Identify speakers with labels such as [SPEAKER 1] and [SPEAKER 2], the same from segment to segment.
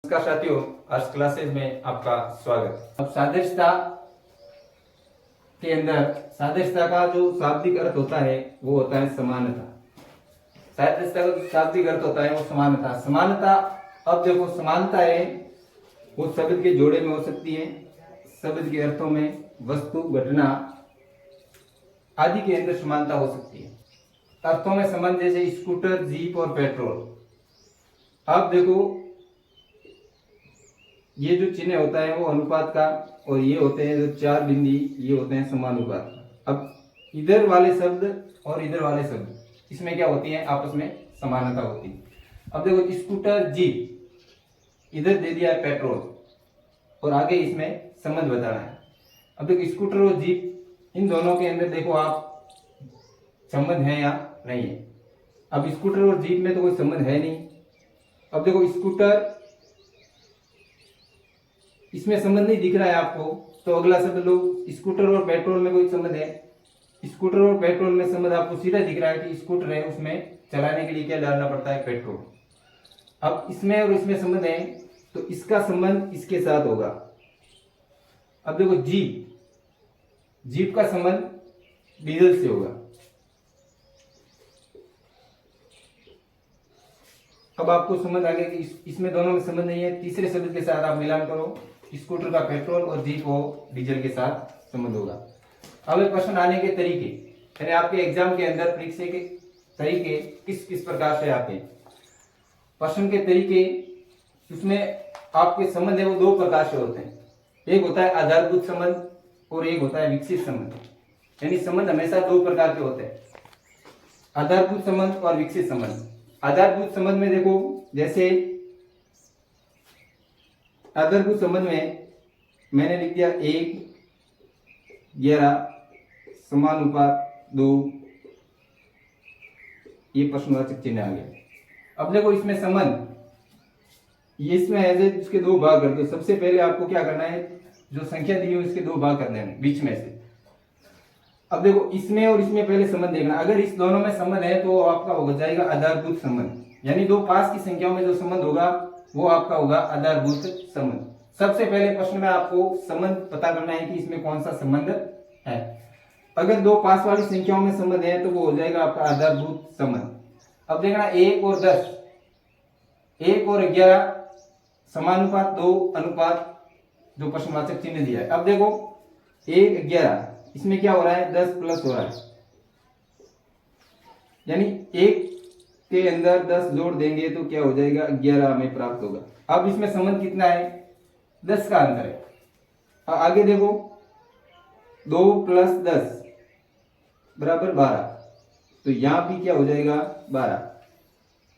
[SPEAKER 1] नमस्कार साथियों, आज क्लासेस में आपका स्वागत। अब सादृश्यता के अंदर सादृश्यता का जो शाब्दिक अर्थ होता है वो होता है समानता। सादृश्यता का शाब्दिक अर्थ होता है वो समानता। समानता, अब देखो समानता है वो शब्द के जोड़े में हो सकती है, शब्द के अर्थों में, वस्तु, घटना आदि के अंदर समानता हो सकती है। अर्थों में संबंध जैसे स्कूटर, जीप और पेट्रोल। अब देखो ये जो चिन्ह होता है वो अनुपात का, और ये होते हैं जो चार बिंदी, ये होते हैं समानुपात। अब इधर वाले शब्द और इधर वाले शब्द इसमें क्या होती है, आपस में समानता होती है। अब देखो स्कूटर, जीप, इधर दे दिया है पेट्रोल और आगे इसमें संबंध बताना है। अब देखो स्कूटर और जीप, इन दोनों के अंदर देखो आप संबंध है या नहीं है। अब स्कूटर और जीप में तो कोई संबंध है नहीं। अब देखो स्कूटर, इसमें संबंध नहीं दिख रहा है आपको, तो अगला शब्द लो। स्कूटर और पेट्रोल में कोई संबंध है। स्कूटर और पेट्रोल में संबंध आपको सीधा दिख रहा है कि स्कूटर है, उसमें चलाने के लिए क्या डालना पड़ता है, पेट्रोल। अब इसमें और इसमें संबंध है तो इसका संबंध इसके साथ होगा। अब देखो जीप, जीप का संबंध डीजल से होगा। अब आपको समझ आ गया कि इसमें दोनों में संबंध नहीं है। तीसरे शब्द के साथ आप मिलान करो, स्कूटर का पेट्रोल और जीप को डीजल के साथ संबंध होगा। अब प्रश्न आने के तरीके, यानी आपके एग्जाम के अंदर परीक्षा के तरीके किस किस प्रकार से आते हैं। प्रश्न के तरीके, उसमें आपके संबंध है वो दो प्रकार से होते हैं। एक होता है आधारभूत संबंध और एक होता है विकसित संबंध। यानी संबंध हमेशा दो प्रकार के होते हैं, आधारभूत संबंध और विकसित संबंध। आधारभूत संबंध में देखो, जैसे आधारभूत संबंध में मैंने लिख दिया 1:11 समानुपात 2, ये प्रश्नवाचक चिन्ह आ गया। अब देखो इसमें संबंध, ये इसमें है इसके दो भाग कर दो। सबसे पहले आपको क्या करना है, जो संख्या दी है इसके दो भाग करने हैं बीच में से। अब देखो इसमें और इसमें पहले संबंध देखना, अगर इस दोनों में संबंध है तो आपका हो जाएगा आधारभूत संबंध। यानी दो पास की संख्याओं में जो संबंध होगा वो आपका होगा आधारभूत संबंध। सबसे पहले प्रश्न में आपको संबंध पता करना है कि इसमें कौन सा संबंध है। अगर दो पास वाली संख्याओं में संबंध है तो वो हो जाएगा आपका आधारभूत संबंध। अब देखना 1 और 10, 1 और 11 समानुपात 2 अनुपात, जो प्रश्नवाचक चिन्ह दिया है। अब देखो 1:11, इसमें क्या हो रहा है, 10 प्लस हो रहा है, यानी 1 के अंदर 10 जोड़ देंगे तो क्या हो जाएगा, 11 हमें प्राप्त होगा। अब इसमें संबंध कितना है, 10 का अंतर है। आगे देखो 2 प्लस 10 बराबर 12, तो यहां भी क्या हो जाएगा, 12।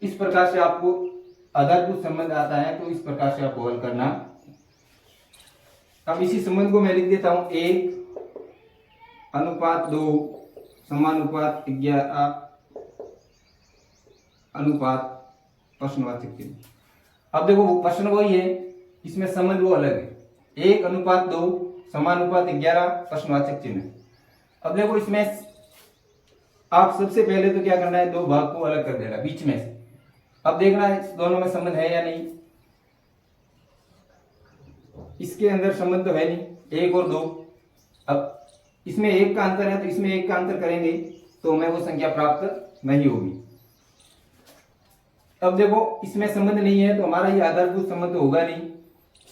[SPEAKER 1] इस प्रकार से आपको आधारभूत संबंध आता है, तो इस प्रकार से आपको हल करना। अब इसी संबंध को मैं लिख देता हूं, 1:2 समानुपात 11 अनुपात प्रश्नवाचक चिन्ह। अब देखो प्रश्न वही है, इसमें संबंध वो अलग है। 1:2 समानुपात 11 प्रश्नवाचक चिन्ह। अब देखो इसमें आप सबसे पहले तो क्या करना है, दो भाग को अलग कर देना बीच में से। अब देखना है दोनों में संबंध है या नहीं। इसके अंदर संबंध तो है नहीं, 1 और 2। अब इसमें 1 का अंतर है तो इसमें 1 का अंतर करेंगे तो हमें वो संख्या प्राप्त नहीं होगी। अब देखो इसमें संबंध नहीं है तो हमारा ये आधारभूत संबंध तो होगा नहीं,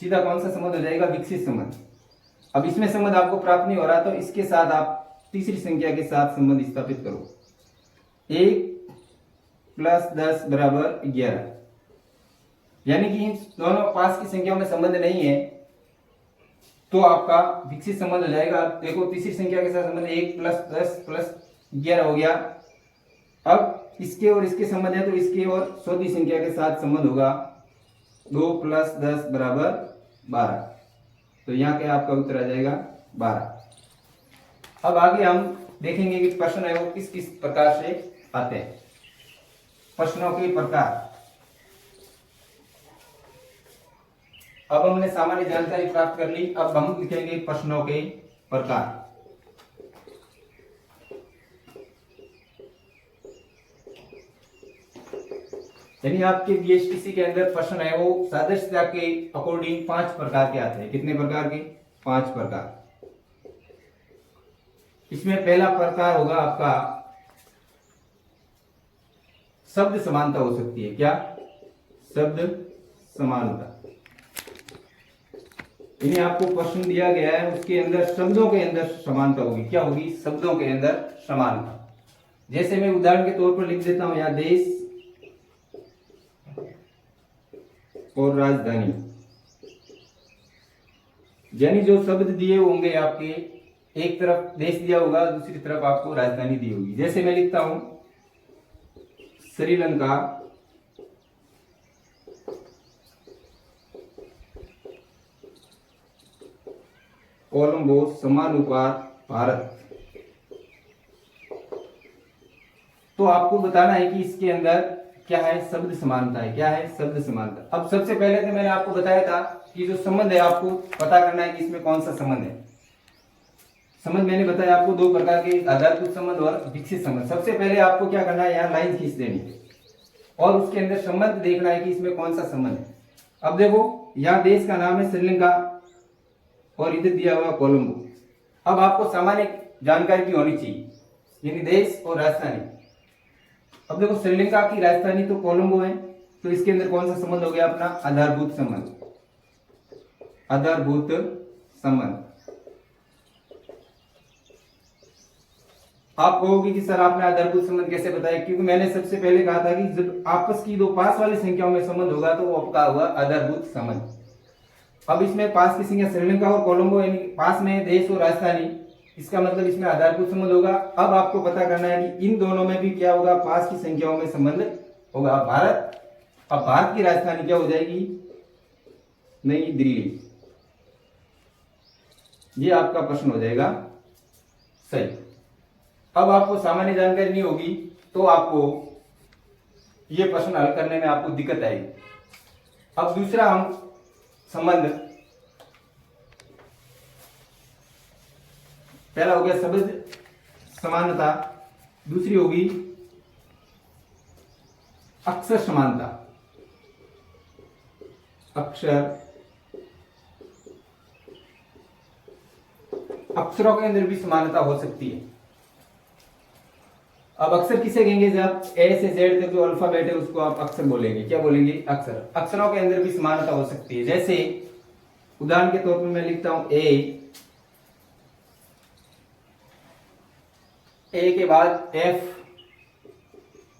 [SPEAKER 1] सीधा कौन सा संबंध हो जाएगा, विकसित संबंध। अब इसमें संबंध आपको प्राप्त नहीं हो रहा तो इसके साथ आप तीसरी संख्या के साथ संबंध स्थापित करो। 1 प्लस 10 बराबर 11, यानी कि दोनों पास की संख्याओं में संबंध नहीं है तो आपका विकसित संबंध हो जाएगा। देखो तीसरी संख्या के साथ संबंध 1 प्लस 10 प्लस 11 हो गया। अब इसके और इसके संबंध है तो इसके और चौथी संख्या के साथ संबंध होगा, 2 प्लस 10 बराबर 12, तो यहाँ क्या आपका उत्तर आ जाएगा 12। अब आगे हम देखेंगे कि प्रश्न है वो किस किस प्रकार से आते हैं। प्रश्नों के प्रकार, अब हमने सामान्य जानकारी प्राप्त कर ली, अब हम लिखेंगे प्रश्नों के प्रकार। यानी आपके बीएचटीसी के अंदर प्रश्न है वो सादृश्यता के अकॉर्डिंग 5 प्रकार के आते हैं। कितने प्रकार के? 5 प्रकार। इसमें पहला प्रकार होगा आपका शब्द समानता हो सकती है। क्या? शब्द समानता। यानी आपको प्रश्न दिया गया है उसके अंदर शब्दों के अंदर समानता होगी। क्या होगी? शब्दों के अंदर समानता। जैसे मैं उदाहरण के तौर पर लिख देता हूं यहां देश और राजधानी। यानी जो शब्द दिए होंगे आपके, एक तरफ देश दिया होगा, दूसरी तरफ आपको राजधानी दी होगी। जैसे मैं लिखता हूं श्रीलंका कोलंबो समानुपात भारत। तो आपको बताना है कि इसके अंदर क्या है? शब्द समानता है। क्या है? शब्द समानता। अब सबसे पहले तो मैंने आपको बताया था कि जो संबंध है आपको पता करना है कि इसमें कौन सा संबंध है। संबंध मैंने बताया आपको 2 प्रकार के, आधारभूत संबंध और विकसित संबंध। सबसे पहले आपको क्या करना है? यहाँ लाइन खींच देनी है और उसके अंदर संबंध देखना है कि इसमें कौन सा संबंध है। अब देखो यहाँ देश का नाम है श्रीलंका और इधर दिया हुआ कोलंबो। अब आपको सामान्य जानकारी की होनी चाहिए, यानी देश और राजधानी। अब देखो श्रीलंका की राजधानी तो कोलंबो है, तो इसके अंदर कौन सा संबंध हो गया? अपना आधारभूत संबंध। आधारभूत संबंध। आप कहोगे कि सर आपने आधारभूत संबंध कैसे बताया? क्योंकि मैंने सबसे पहले कहा था कि जब आपस की 2 पास वाली संख्याओं में संबंध होगा तो वो आपका होगा आधारभूत संबंध। अब इसमें पास की संख्या श्रीलंका और कोलंबो, यानी पास में देश और राजधानी, इसका मतलब इसमें आधारभूत संबंध होगा। अब आपको पता करना है कि इन दोनों में भी क्या होगा? पास की संख्याओं में संबंध होगा। भारत, अब भारत की राजधानी क्या हो जाएगी? नई दिल्ली। ये आपका प्रश्न हो जाएगा सही। अब आपको सामान्य जानकारी नहीं होगी तो आपको ये प्रश्न हल करने में आपको दिक्कत आएगी। अब दूसरा हम संबंध, पहला हो गया शब्द समानता, दूसरी होगी अक्षर समानता। अक्षर, अक्षरों के अंदर भी समानता हो सकती है। अब अक्षर किसे कहेंगे? जब ए से जेड तक जो अल्फाबेट है उसको आप अक्षर बोलेंगे। क्या बोलेंगे? अक्षर। अक्षरों के अंदर भी समानता हो सकती है। जैसे उदाहरण के तौर पर मैं लिखता हूं ए के बाद एफ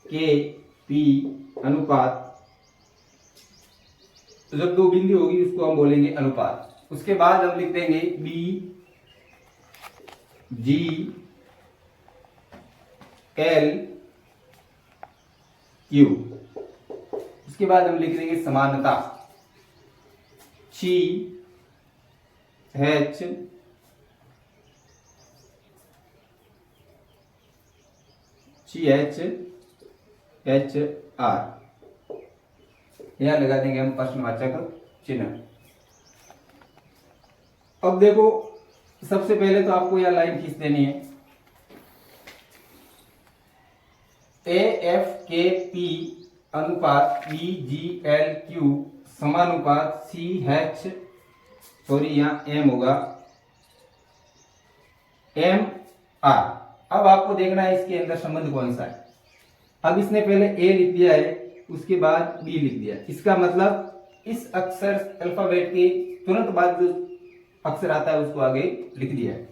[SPEAKER 1] के पी अनुपात, तो जब 2 बिंदु होगी उसको हम बोलेंगे अनुपात। उसके बाद हम लिख देंगे बी जी एल क्यू। उसके बाद हम लिख देंगे समानता, C H C H H R. यहां लगा देंगे हम प्रश्नवाचक चिन्ह। अब देखो सबसे पहले तो आपको यह लाइन खींच देनी है। ए एफ के पी अनुपात बी जी एल क्यू समानुपात सी एच, सॉरी यहां एम होगा, एम आर। अब आपको देखना है इसके अंदर संबंध कौन सा है। अब इसने पहले ए लिख दिया है, उसके बाद बी लिख दिया। इसका मतलब इस अक्षर अल्फाबेट के तुरंत बाद जो अक्षर आता है उसको आगे लिख दिया है।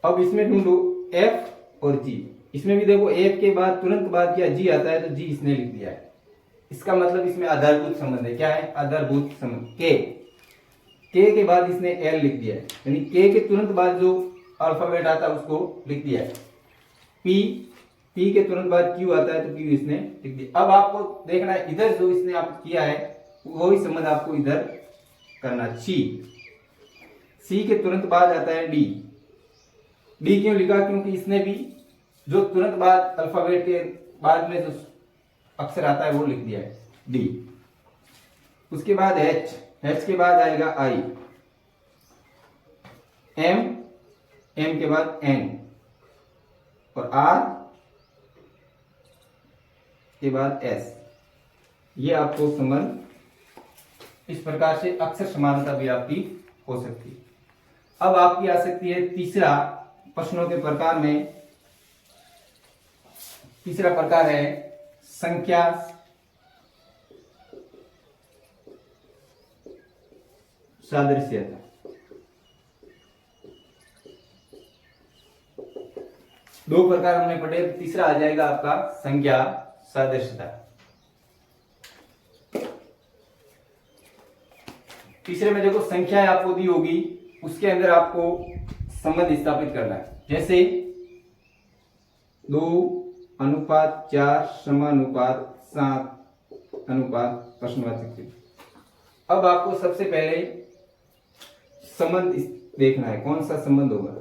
[SPEAKER 1] अब इसमें ढूंढो एफ और जी। इसमें भी देखो एफ के बाद तुरंत बाद क्या जी आता है, तो जी इसने लिख दिया है। इसका मतलब इसमें आधारभूत संबंध है। क्या है? आधारभूत संबंध। के के बाद इसने एल लिख दिया है, यानी के तुरंत बाद जो अल्फाबेट आता है उसको लिख दिया है। पी के तुरंत बाद क्यू आता है तो क्यू इसने लिख दिया। अब आपको देखना है इधर जो इसने आप किया है वही संबंध आपको इधर करना। सी के तुरंत बाद आता है डी। डी क्यों लिखा? क्योंकि इसने भी जो तुरंत बाद अल्फाबेट के बाद में जो अक्षर आता है वो लिख दिया है, डी। उसके बाद एच के बाद आएगा आई, एम के बाद एन और आर के बाद एस। ये आपको संबंध इस प्रकार से अक्षर समानता भी आपकी हो सकती है। अब आपकी आ सकती है तीसरा प्रश्नों के प्रकार में, तीसरा प्रकार है संख्या सादृश्यता। दो प्रकार हमने पढ़े, तीसरा आ जाएगा आपका संख्या सादृश्यता। तीसरे में देखो संख्या आपको दी होगी, उसके अंदर आपको संबंध स्थापित करना है। जैसे 2:4 समानुपात 7 प्रश्नवाचक चिन्ह। अब आपको सबसे पहले संबंध देखना है, कौन सा संबंध होगा।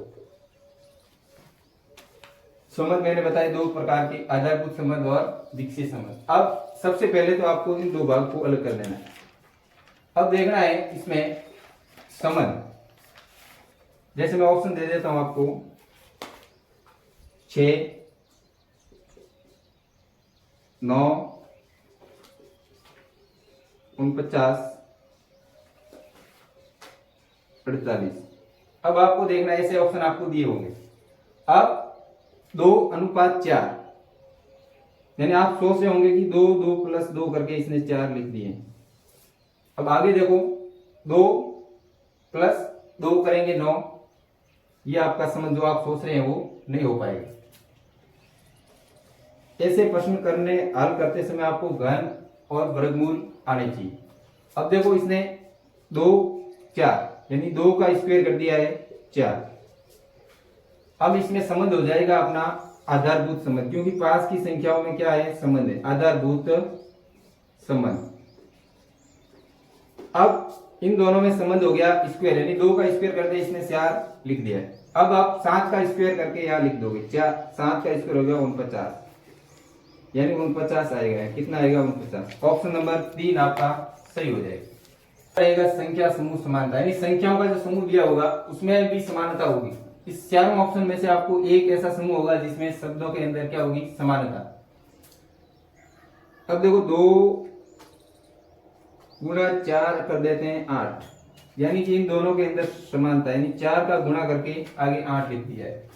[SPEAKER 1] संबंध मैंने बताया दो प्रकार के, आधारभूत संबंध और विकसित संबंध। अब सबसे पहले तो आपको इन दो भाग को अलग कर लेना है। अब देखना है इसमें संबंध, जैसे मैं ऑप्शन दे देता हूं आपको 6, 9, 49, 48। अब आपको देखना है, ऐसे ऑप्शन आपको दिए होंगे। अब 2:4, यानी आप सोच रहे होंगे कि 2 + 2 करके इसने 4 लिख दिए। अब आगे देखो 2 + 2 करेंगे 9, ये आपका संबंध जो आप सोच रहे हैं वो नहीं हो पाएगा। ऐसे प्रश्न करने हल करते समय आपको घन और वर्गमूल आने चाहिए। अब देखो इसने 2, 4 यानी 2 का स्क्वायर कर दिया है 4। अब इसमें संबंध हो जाएगा अपना आधारभूत संबंध, क्योंकि पास की संख्याओं में क्या है, संबंध है, आधारभूत संबंध। अब इन दोनों में संबंध हो गया स्क्वायर, यानी 2 का स्क्वायर कर दिया, इसने 4 लिख दिया है। अब आप 7 का स्क्वायर करके यहाँ लिख दोगे, 7 का स्क्वायर हो गया 49, यानी 49 आएगा। कितना आएगा, 49। ऑप्शन नंबर 3 आपका सही हो जाएगा। रहेगा संख्या समूह समानता, यानी संख्याओं का जो समूह दिया होगा उसमें भी समानता होगी। इस चारों ऑप्शन में से आपको एक ऐसा समूह होगा जिसमें शब्दों के अंदर क्या होगी, समानता। अब देखो 2 × 4 कर देते हैं 8, यानी कि इन दोनों के अंदर समानता, यानी 4 का गुणा करके आगे 8 लिख दिया है।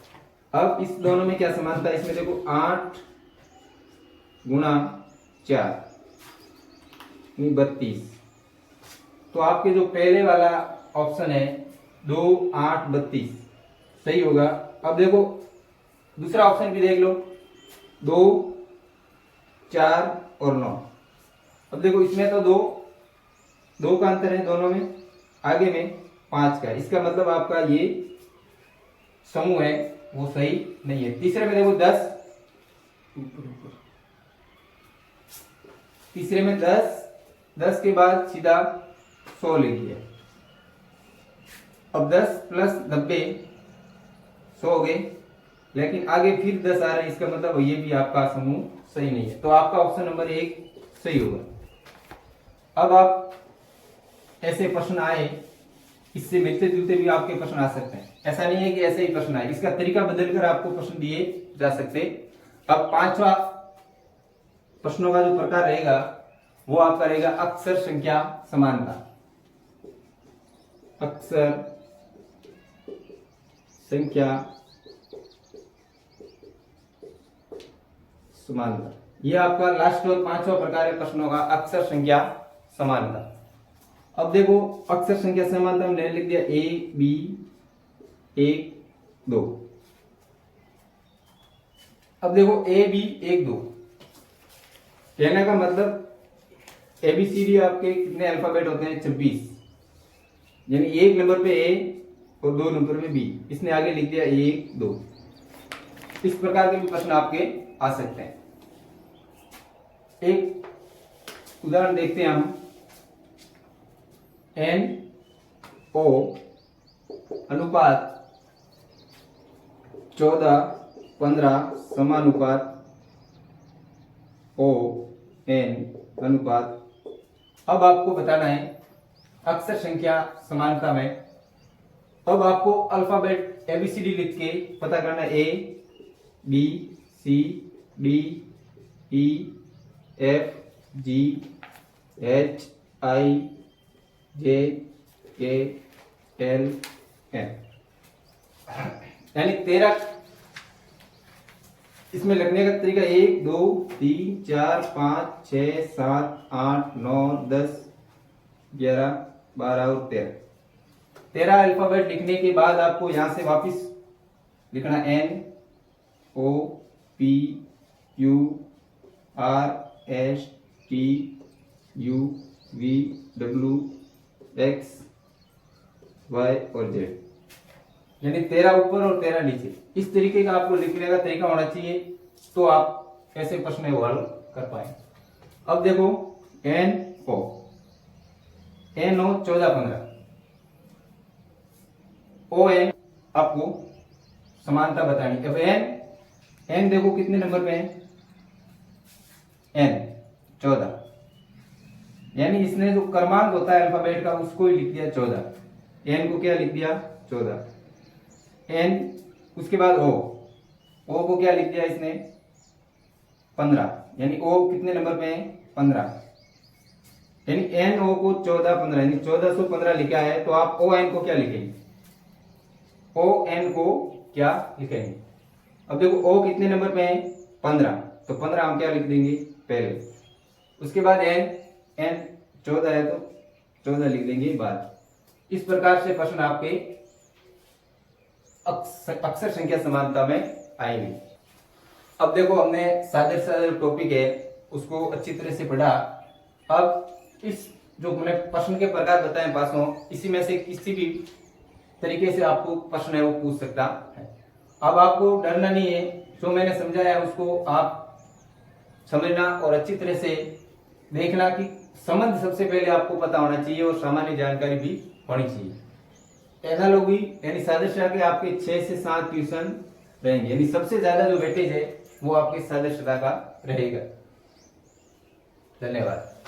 [SPEAKER 1] अब इस दोनों में क्या समानता है, इसमें देखो 8 × 4 32। तो आपके जो पहले वाला ऑप्शन है 2, 8, 32 सही होगा। अब देखो दूसरा ऑप्शन भी देख लो, 2, 4 और 9। अब देखो इसमें तो 2 का अंतर है दोनों में, आगे में 5 का, इसका मतलब आपका ये समूह है वो सही नहीं है। तीसरे में देखो 10, तीसरे में 10 के बाद सीधा 100 लिख दिया। अब 10 + 90 100 हो गए, लेकिन आगे फिर 10 आ रहा है, इसका मतलब ये भी आपका समूह सही नहीं है। तो आपका ऑप्शन नंबर 1 सही होगा। अब आप ऐसे प्रश्न आए, इससे मिलते जुलते भी आपके प्रश्न आ सकते हैं, ऐसा नहीं है कि ऐसे ही प्रश्न आए, इसका तरीका बदलकर आपको प्रश्न दिए जा सकते। अब 5वां प्रश्नों का जो प्रकार रहेगा वो आपका रहेगा अक्षर संख्या समानता। अक्षर संख्या समानता, ये आपका लास्ट और 5वां प्रकार है प्रश्नों का, अक्षर संख्या समानता। अब देखो अक्षर संख्या समानता में मैंने लिख दिया A, B 1, 2। अब देखो A, B 1, 2 कहने का मतलब ABCD आपके कितने अल्फाबेट होते हैं, 26, यानी 1 नंबर पे A और 2 नंबर पे B, इसने आगे लिख दिया 1, 2। इस प्रकार के भी प्रश्न आपके आ सकते हैं। एक उदाहरण देखते हैं हम, NO अनुपात 14, 15 समानुपात ON अनुपात। अब आपको बताना है अक्षर संख्या समानता में, अब आपको अल्फाबेट ABCD लिख के पता करना है, A B C D E F G HIJKLM, यानी 13। इसमें लिखने का तरीका 1 2 3 4 5 6 7 8 9 10 11 12 और 13 अल्फाबेट लिखने के बाद आपको यहां से वापस लिखना NOPQRSTUVWXY और Z, यानी 13 ऊपर और 13 नीचे। इस तरीके का आपको लिखने का तरीका होना चाहिए, तो आप ऐसे प्रश्न है वो हल कर पाए। अब देखो NO 14 15, ON आपको समानता बतानी। अब N देखो कितने नंबर पे है, N 14, यानी इसने जो क्रमांक होता है अल्फाबेट का उसको ही लिख दिया 14। N को क्या लिख दिया 14, N उसके बाद O को क्या लिख दिया इसने 15, यानी O कितने नंबर पे है 15, यानी NO को 14 15 यानी 1415 लिखा है। तो आप ON को क्या लिखेंगे, ON को क्या लिखेंगे। अब देखो O कितने नंबर पे है 15, तो 15 हम क्या लिख देंगे पहले, उसके बाद N 14 है तो 14 लिख देंगे बाद। इस प्रकार से प्रश्न आपके अक्षर संख्या समानता में आएंगे। अब देखो हमने सादे टॉपिक है उसको अच्छी तरह से पढ़ा। अब इस जो मैंने प्रश्न के प्रकार बताए पासों, इसी में से किसी भी तरीके से आपको प्रश्न है वो पूछ सकता है। अब आपको डरना नहीं है, जो मैंने समझाया उसको आप समझना और अच्छी तरह से देखना कि संबंध सबसे पहले आपको पता होना चाहिए और सामान्य जानकारी भी होनी चाहिए। एनालॉजी यानी सादृश्य के आपके 6 से 7 ट्यूशन रहेंगे, यानी सबसे ज्यादा जो वेटेज है वो आपके सादृश्यता का रहेगा। धन्यवाद।